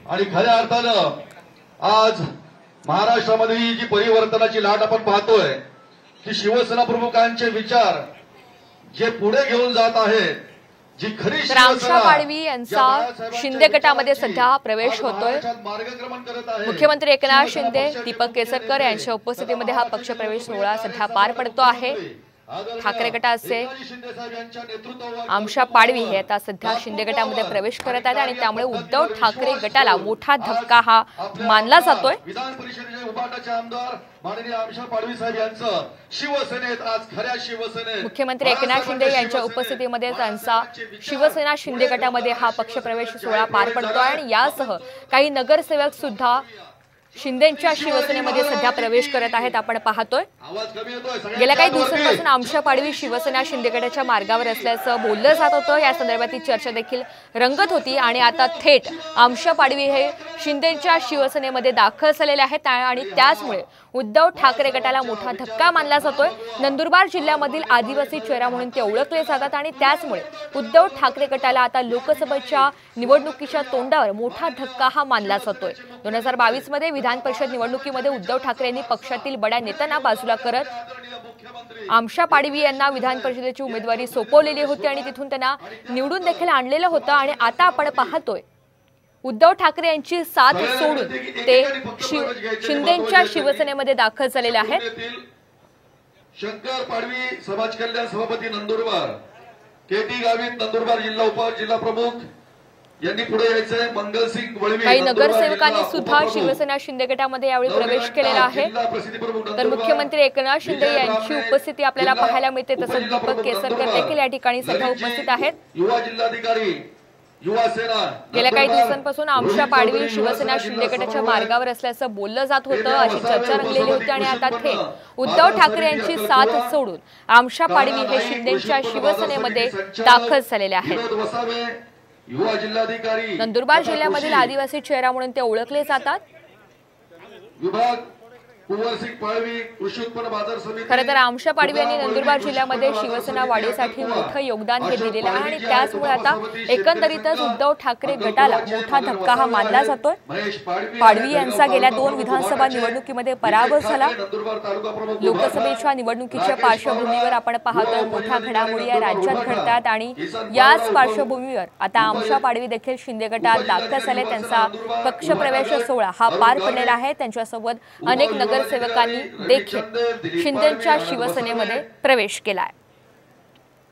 आणि खऱ्या अर्थानं आज महाराष्ट्रामध्ये ही जी परिवर्तनाची लाट आपण पाहतोय की शिवसेना प्रमुखांचे विचार जे पुढे घेऊन जात आहेत, जी खरी आमशा पाडवी यांचा शिंदे गटामध्ये सध्या प्रवेश होतोय। मुख्यमंत्री एकनाथ शिंदे, दीपक केसरकर यांच्या उपस्थितीमध्ये हा पक्षप्रवेश सोहळा सध्या पार पडतो आहे। ठाकरे गटाचे आमशा पाडवी हे आता सध्या शिंदे गटामध्ये प्रवेश करत आहेत आणि त्यामुळे उद्धव ठाकरे गटाला मोठा धक्का हा मानला जातोय। विधान परिषदेचे उपाध्यक्ष आमदार माननीय आमशा पाडवी साहेब यांचं शिवसेनेत आज खऱ्या शिवसेनेत मुख्यमंत्री एकनाथ शिंदे यांच्या उपस्थितीमध्ये त्यांचा शिवसेना शिंदे गटामध्ये हा पक्षप्रवेश सोहळा पार पडतो आणि यासह काही नगरसेवक सुद्धा शिंदेच्या शिवसेनेमध्ये सध्या प्रवेश करत आहेत। आपण पाहतोय गेल्या काही दिवसांपासून आमशा पाडवी शिवसेना शिंदे गटाच्या मार्गावर असल्याचं बोललं जात होतं। या संदर्भातील चर्चा देखील रंगत होती आणि आता थेट आमशा पाडवी हे शिंदेच्या शिवसेनेमध्ये दाखल झालेले आहेत आणि त्याचमुळे उद्धव ठाकरे गटाला मोठा धक्का मानला जातोय। नंदुरबार जिल्ह्यामधील आदिवासी चेहरा म्हणून ते ओळखले जातात आणि त्याचमुळे उद्धव ठाकरे गटाला आता लोकसभेच्या निवडणुकीच्या तोंडावर मोठा धक्का हा मानला जातोय। 2022 मध्ये विधान परिषद निवडणुकीमध्ये उद्धव ठाकरे यांनी पक्षातील बड्या नेत्यांना बाजूला करत आमशा पाडवी यांना विधान परिषदेची उमेदवारी सोपवलेली होती आणि तिथून त्यांना निवडून देखील आणलेलं होतं आणि आता आपण पाहतोय उद्धव ठाकरे यांची साथ सोडून ते शिंदेच्या शिवसेनेमध्ये दाखल झालेले आहेत। शंकर पाडवी समाज कल्याण सभापती नंदुरबार, केटी गावित नंदुरबार जिल्हा प्रमुख यांनी पुढे यायचंय। मंगलसिंग वळवी काही नगरसेवकांनी सुद्धा शिवसेना शिंदे गटामध्ये यावेळी प्रवेश केलेला आहे। तर मुख्यमंत्री एकनाथ शिंदे यांची उपस्थिती आपल्याला पाहायला मिळते, तसंच दीपक केसरकर देखील या ठिकाणी सध्या उपस्थित आहेत। युवा जिल्हाधिकारी युवासेना गेल्या काही दिवसांपासून आमशा पाडवी शिवसेना शिंदे गटाच्या मार्गावर असल्याचं बोललं जात होतं, अशी चर्चा रंगलेली होती आणि आता थेट उद्धव ठाकरे यांची साथ सोडून आमशा पाडवी हे शिंदेच्या शिवसेनेमध्ये दाखल झालेले आहेत। युवा जिल्हाधिकारी नंदुरबार जिल्ह्यामधील आदिवासी चेहरा म्हणून ते ओळखले जातात। विभाग कुंवरसिंग पाडवी कृषी उत्पन्न बाजार समिती। खरं तर आमशा पाडवी यांनी नंदुरबार जिल्ह्यामध्ये शिवसेना वाढीसाठी मोठं योगदान हे दिलेलं आहे आणि त्याचमुळे आता एकंदरीतच उद्धव ठाकरे गटाला मोठा धक्का हा मानला जातोय। पाडवी यांचा गेल्या 2 विधानसभा निवडणुकीमध्ये पराभव झाला। लोकसभेच्या निवडणुकीच्या पार्श्वभूमीवर आपण पाहतोय मोठ्या घडामोडी या राज्यात घडतात आणि याच पार्श्वभूमीवर आता आमशा पाडवी देखील शिंदे गटात दाखल झाले। त्यांचा पक्षप्रवेश सोहळा हा पार पडलेला आहे। त्यांच्यासोबत अनेक नगरसेवकांनी देखील शिंदेच्या शिवसेनेमध्ये प्रवेश केलाय।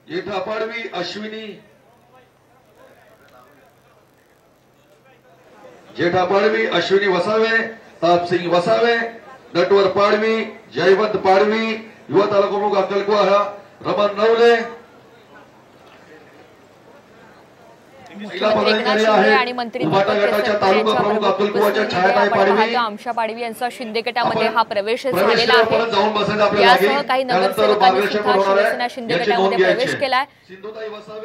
जेठा पाडवी अश्विनी, जेठा पाडवी अश्विनी वसावे, तापसिंग वसावे, नटवर पाडवी, जयवंत पाडवी, युवा तालुका प्रमुख अक्कलकुवा रमण नवले, आणि मंत्री आमशा पाडवी यांचा शिंदे गटामध्ये हा प्रवेश झालेला आहे। यासह काही नगरसेवकांनी सुद्धा शिवसेना शिंदे गटामध्ये प्रवेश केलाय।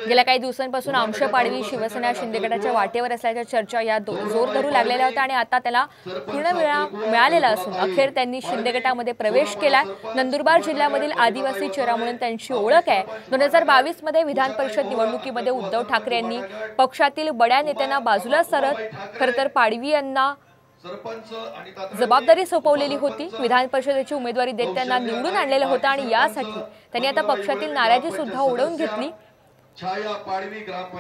गेल्या काही दिवसांपासून आमशा पाडवी शिवसेना शिंदे गटाच्या वाटेवर असल्याच्या चर्चा या जोर धरू लागलेल्या होत्या आणि आता त्याला पूर्ण वेळा मिळालेला असून अखेर त्यांनी शिंदे गटामध्ये प्रवेश केलाय। नंदुरबार जिल्ह्यामधील आदिवासी चेहरा म्हणून त्यांची ओळख आहे। 2022 मध्ये विधान परिषद निवडणुकीमध्ये उद्धव ठाकरे यांनी पक्षातील बड्या नेत्यांना बाजूला सरत खरं तर पाडवी यांना जबाबदारी सोपवलेली होती। विधान परिषदेची उमेदवारी देत त्यांना निवडून आणलेलं होतं आणि यासाठी त्यांनी आता पक्षातील नाराजी सुद्धा ओढवून घेतली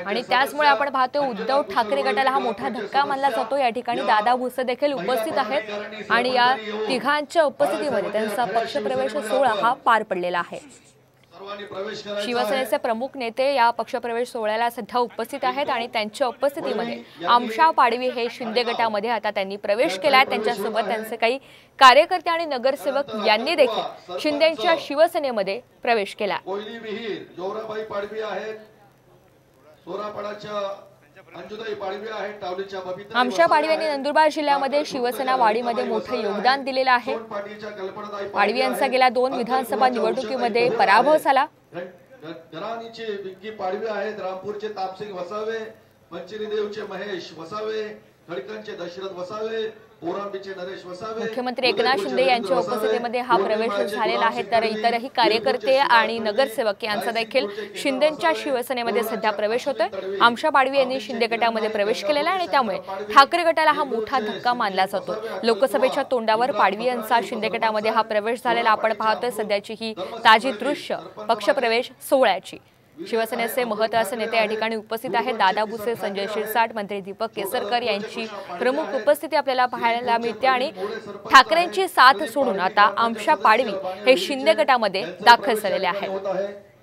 आणि त्याचमुळे आपण पाहतोय उद्धव ठाकरे गटाला हा मोठा धक्का मानला जातो। या ठिकाणी दादा भुसे देखील उपस्थित आहेत आणि या तिघांच्या उपस्थितीमध्ये त्यांचा पक्षप्रवेश सोहळा हा पार पडलेला आहे। शिवसेनेचे प्रमुख नेते या पक्षप्रवेश सोहळ्याला सध्या उपस्थित आहेत आणि त्यांच्या उपस्थितीमध्ये आमशा पाडवी हे शिंदे गटामध्ये आता त्यांनी प्रवेश केलाय। त्यांच्यासोबत त्यांचे काही कार्यकर्ते आणि नगरसेवक यांनी देखील शिंदेच्या शिवसेनेमध्ये प्रवेश केला। आमशा पाडवी यांनी नंदुरबार जिल्ह्यामध्ये शिवसेना वाढीमध्ये मोठे योगदान दिलेलं आहे। पाडवी यांचा गेल्या 2 विधानसभा निवडणुकीमध्ये पराभव झाला। पाडवी आहेत रामपूरचे तापसिंग वसावे, पंचरीदेवचे महेश वसावे, खडकांचे दशरथ वसावे, पोरांबीचे नरेश वसावे, मुख्यमंत्री एकनाथ शिंदे यांच्या उपस्थितीमध्ये हा प्रवेश झालेला आहे, तर इतरही कार्यकर्ते आणि नगरसेवक यांचा देखील शिंदेच्या शिवसेनेमध्ये सध्या प्रवेश होतोय। आमशा पाडवी यांनी शिंदे गटामध्ये प्रवेश केलेला आहे आणि त्यामुळे ठाकरे गटाला हा मोठा धक्का मानला जातो। लोकसभेच्या तोंडावर पाडवी यांचा शिंदे गटामध्ये हा प्रवेश झालेला आपण पाहतोय। सध्याची ही ताजी दृश्य पक्षप्रवेश सोहळ्याची। शिवसेनेचे महत्त्वाचे नेते या ठिकाणी उपस्थित आहेत। दादा भुसे, संजय शिरसाट, मंत्री दीपक केसरकर यांची प्रमुख उपस्थिती आपल्याला पाहायला मिळते आणि ठाकरेंची साथ सोडून आता आमशा पाडवी हे शिंदे गटामध्ये दाखल झालेले आहेत।